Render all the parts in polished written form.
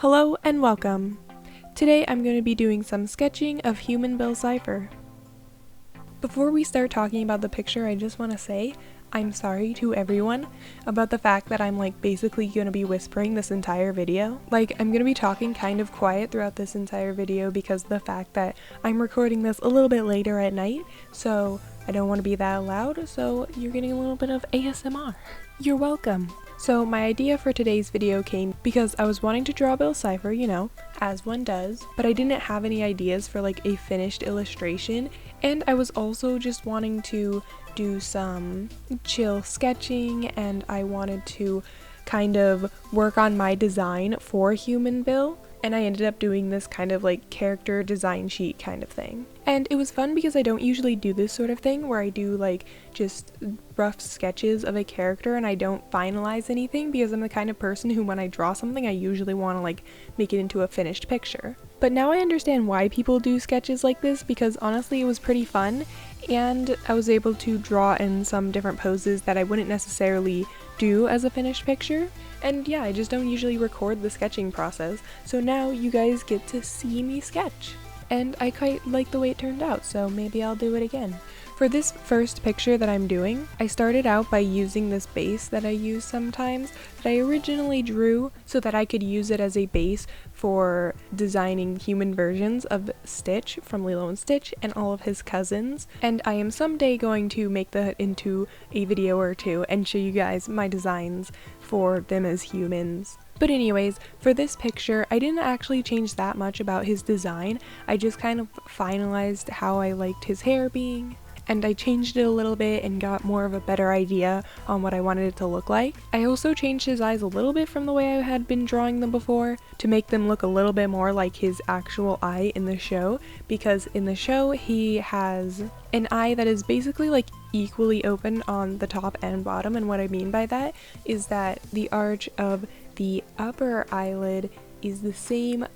Hello and welcome. Today I'm going to be doing some sketching of human Bill Cipher. Before we start talking about the picture, I just want to say I'm sorry to everyone about the fact that I'm basically going to be whispering this entire video. I'm going to be talking kind of quiet throughout this entire video because of the fact that I'm recording this a little bit later at night, so I don't want to be that loud, so you're getting a little bit of ASMR. You're welcome. So my idea for today's video came because I was wanting to draw Bill Cipher, as one does, but I didn't have any ideas for a finished illustration, and I was also just wanting to do some chill sketching, and I wanted to kind of work on my design for human Bill, and I ended up doing this kind of character design sheet kind of thing. And it was fun because I don't usually do this sort of thing where I do just rough sketches of a character and I don't finalize anything, because I'm the kind of person who, when I draw something, I usually want to make it into a finished picture. But now I understand why people do sketches like this, because honestly it was pretty fun and I was able to draw in some different poses that I wouldn't necessarily do as a finished picture. And yeah, I just don't usually record the sketching process, so now you guys get to see me sketch. And I quite like the way it turned out, so maybe I'll do it again. For this first picture that I'm doing, I started out by using this base that I use sometimes that I originally drew so that I could use it as a base for designing human versions of Stitch from Lilo and Stitch and all of his cousins. And I am someday going to make that into a video or two and show you guys my designs for them as humans. But anyways, for this picture, I didn't actually change that much about his design. I just kind of finalized how I liked his hair being, and I changed it a little bit and got more of a better idea on what I wanted it to look like. I also changed his eyes a little bit from the way I had been drawing them before to make them look a little bit more like his actual eye in the show, because in the show he has an eye that is basically equally open on the top and bottom, and what I mean by that is that the arch of the upper eyelid is the same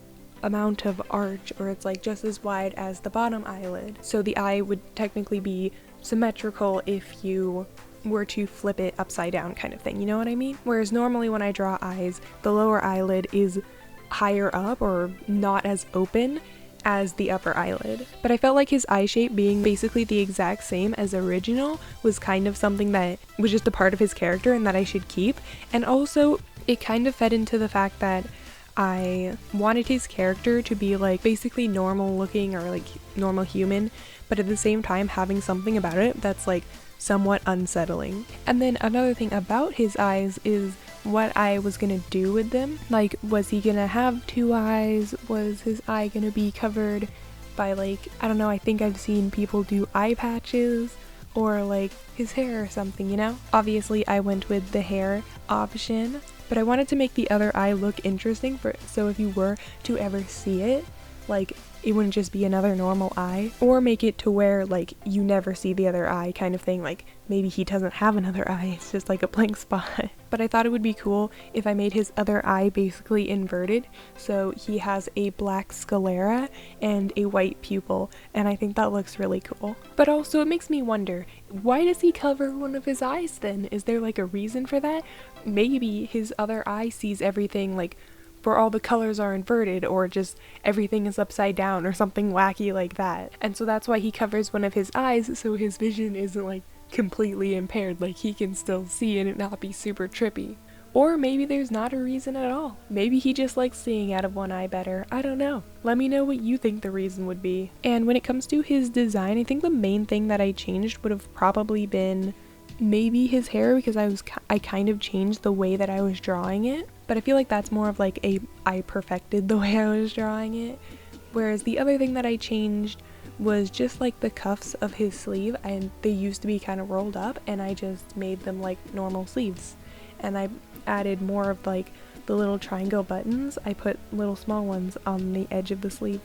amount of arch, or it's just as wide as the bottom eyelid. So the eye would technically be symmetrical if you were to flip it upside down kind of thing, you know what I mean? Whereas normally when I draw eyes, the lower eyelid is higher up or not as open as the upper eyelid. But I felt like his eye shape being basically the exact same as original was kind of something that was just a part of his character and that I should keep. And also it kind of fed into the fact that I wanted his character to be basically normal looking or normal human, but at the same time having something about it that's somewhat unsettling. And then another thing about his eyes is what I was gonna do with them. Was he gonna have two eyes? Was his eye gonna be covered by I don't know, I think I've seen people do eye patches or his hair or something, Obviously I went with the hair option, but I wanted to make the other eye look interesting so if you were to ever see it, it wouldn't just be another normal eye, or make it to where you never see the other eye kind of thing, maybe he doesn't have another eye, it's just a blank spot. But I thought it would be cool if I made his other eye basically inverted, so he has a black sclera and a white pupil, and I think that looks really cool. But also it makes me wonder, why does he cover one of his eyes then? Is there a reason for that? Maybe his other eye sees everything for all the colors are inverted, or just everything is upside down or something wacky like that. And so that's why he covers one of his eyes, so his vision isn't completely impaired, he can still see and it not be super trippy. Or maybe there's not a reason at all. Maybe he just likes seeing out of one eye better. I don't know. Let me know what you think the reason would be. And when it comes to his design, I think the main thing that I changed would have probably been maybe his hair, because I kind of changed the way that I was drawing it. But I feel like that's more of I perfected the way I was drawing it. Whereas the other thing that I changed was just the cuffs of his sleeve, and they used to be kind of rolled up, and I just made them normal sleeves. And I added more of the little triangle buttons. I put little small ones on the edge of the sleeve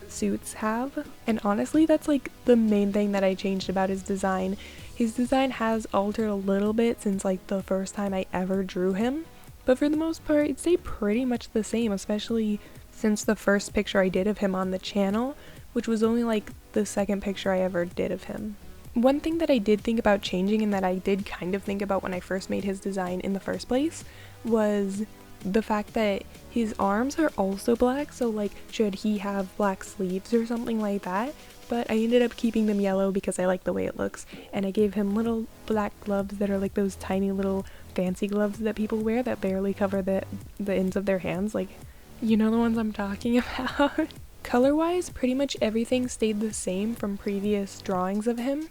suits have. And honestly, that's the main thing that I changed about his design. His design has altered a little bit since the first time I ever drew him, but for the most part it stayed pretty much the same, especially since the first picture I did of him on the channel, which was only the second picture I ever did of him. One thing that I did think about changing, and that I did kind of think about when I first made his design in the first place, was the fact that his arms are also black, so like should he have black sleeves or something like that, but I ended up keeping them yellow because I like the way it looks, and I gave him little black gloves that are like those tiny little fancy gloves that people wear that barely cover the ends of their hands, like, you know the ones I'm talking about. Color-wise, pretty much everything stayed the same from previous drawings of him,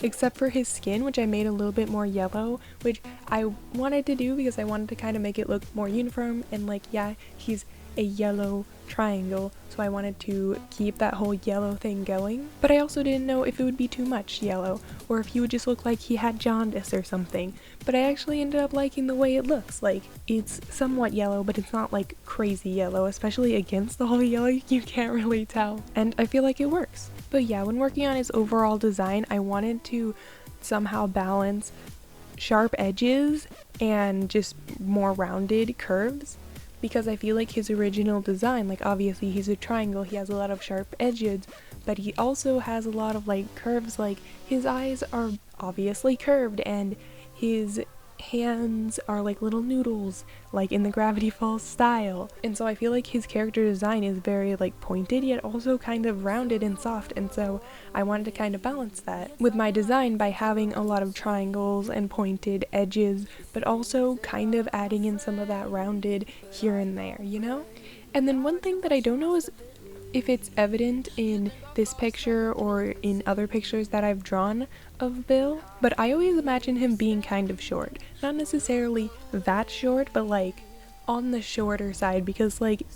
except for his skin, which I made a little bit more yellow, which I wanted to do because I wanted to kind of make it look more uniform, and like, yeah, he's a yellow triangle, so I wanted to keep that whole yellow thing going, but I also didn't know if it would be too much yellow, or if he would just look like he had jaundice or something, but I actually ended up liking the way it looks. Like, it's somewhat yellow, but it's not like crazy yellow, especially against all the yellow, you can't really tell, and I feel like it works. But yeah, when working on his overall design, I wanted to somehow balance sharp edges and just more rounded curves, because I feel like his original design, like obviously he's a triangle, he has a lot of sharp edges, but he also has a lot of like curves, like his eyes are obviously curved and his hands are like little noodles, like in the Gravity Falls style. And so I feel like his character design is very like pointed yet also kind of rounded and soft, and so I wanted to kind of balance that with my design by having a lot of triangles and pointed edges, but also kind of adding in some of that rounded here and there, you know? And then one thing that I don't know is if it's evident in this picture or in other pictures that I've drawn of Bill, but I always imagine him being kind of short. Not necessarily that short, but like on the shorter side, because like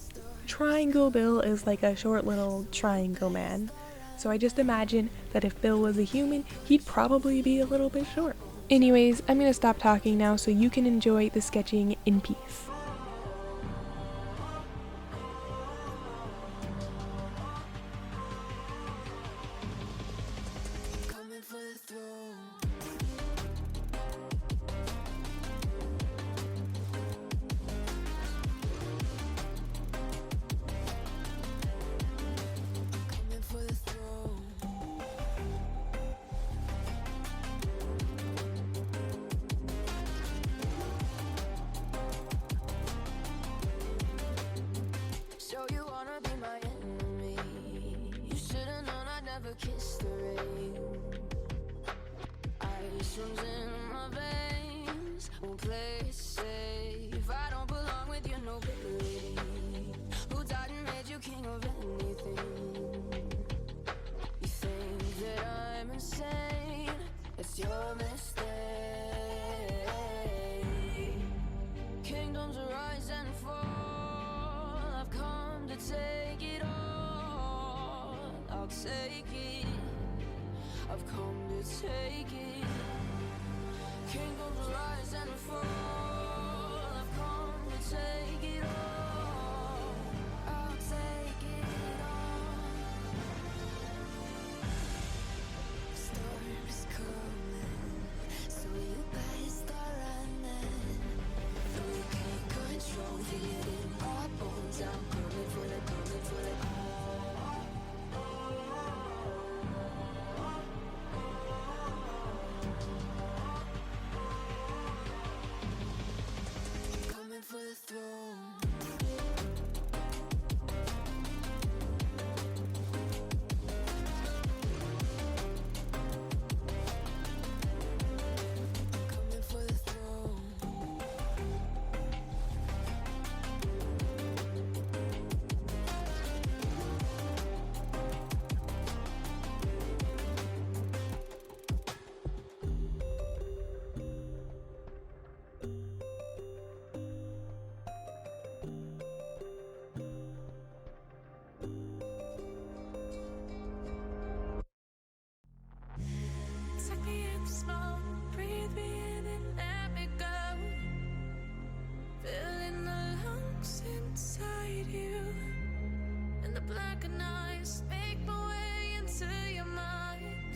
Triangle Bill is like a short little triangle man. So I just imagine that if Bill was a human, he'd probably be a little bit short. Anyways, I'm gonna stop talking now so you can enjoy the sketching in peace. So you wanna be my enemy? You should've known I'd never kiss the rain. Ice runs in my veins, won't play it safe. I don't belong with your nobility. Who died and made you king of anything? You think that I'm insane? It's your mistake. Kingdoms rise and fall. I've come to take it all. I'll take it. I've come to take it. Kingdoms rise and fall. I've come to take it all. I'll take it all. Storm's coming, so you better start running. Though you can't control it in my bones, I'm coming for the, coming for the. Coming for the throne. Coming for the throne. Take me in slow, breathe me in and let me go. Filling the lungs inside you, and the blackened eyes make my way into your mind.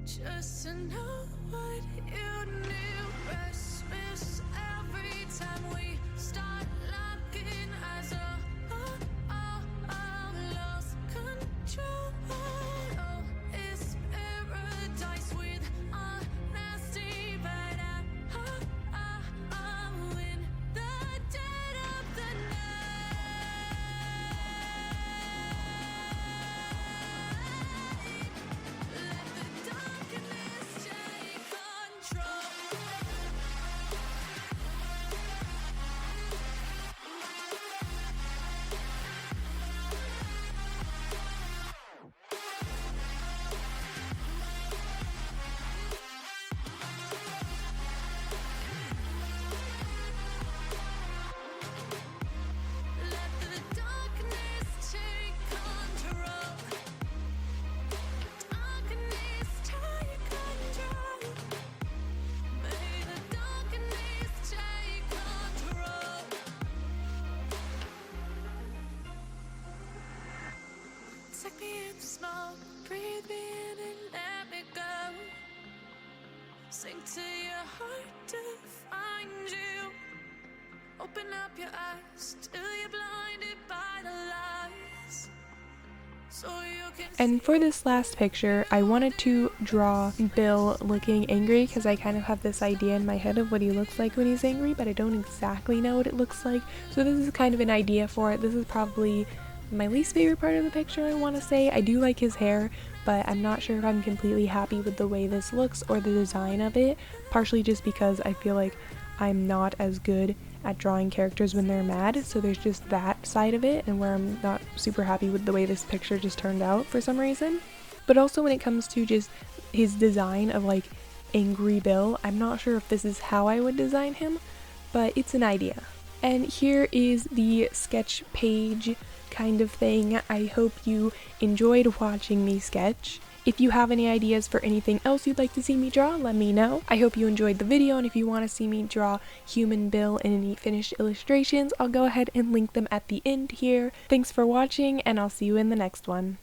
Just to know what you knew. Restless every time we start locking eyes. Lost control. Oh, it's paradise with honesty, but I'm in the me in smoke, breathe me in and let me go. Sink to your heart to find you. Open up your eyes till you're blinded by the lies. So you can And for this last picture, I wanted to draw Bill looking angry because I kind of have this idea in my head of what he looks like when he's angry, but I don't exactly know what it looks like. So this is kind of an idea for it. This is probably my least favorite part of the picture, I want to say. I do like his hair, but I'm not sure if I'm completely happy with the way this looks or the design of it, partially just because I feel like I'm not as good at drawing characters when they're mad, so there's just that side of it, and where I'm not super happy with the way this picture just turned out for some reason. But also when it comes to just his design of like angry Bill, I'm not sure if this is how I would design him, but it's an idea. And here is the sketch page kind of thing. I hope you enjoyed watching me sketch. If you have any ideas for anything else you'd like to see me draw, let me know. I hope you enjoyed the video, and if you want to see me draw Human Bill in any finished illustrations, I'll go ahead and link them at the end here. Thanks for watching, and I'll see you in the next one.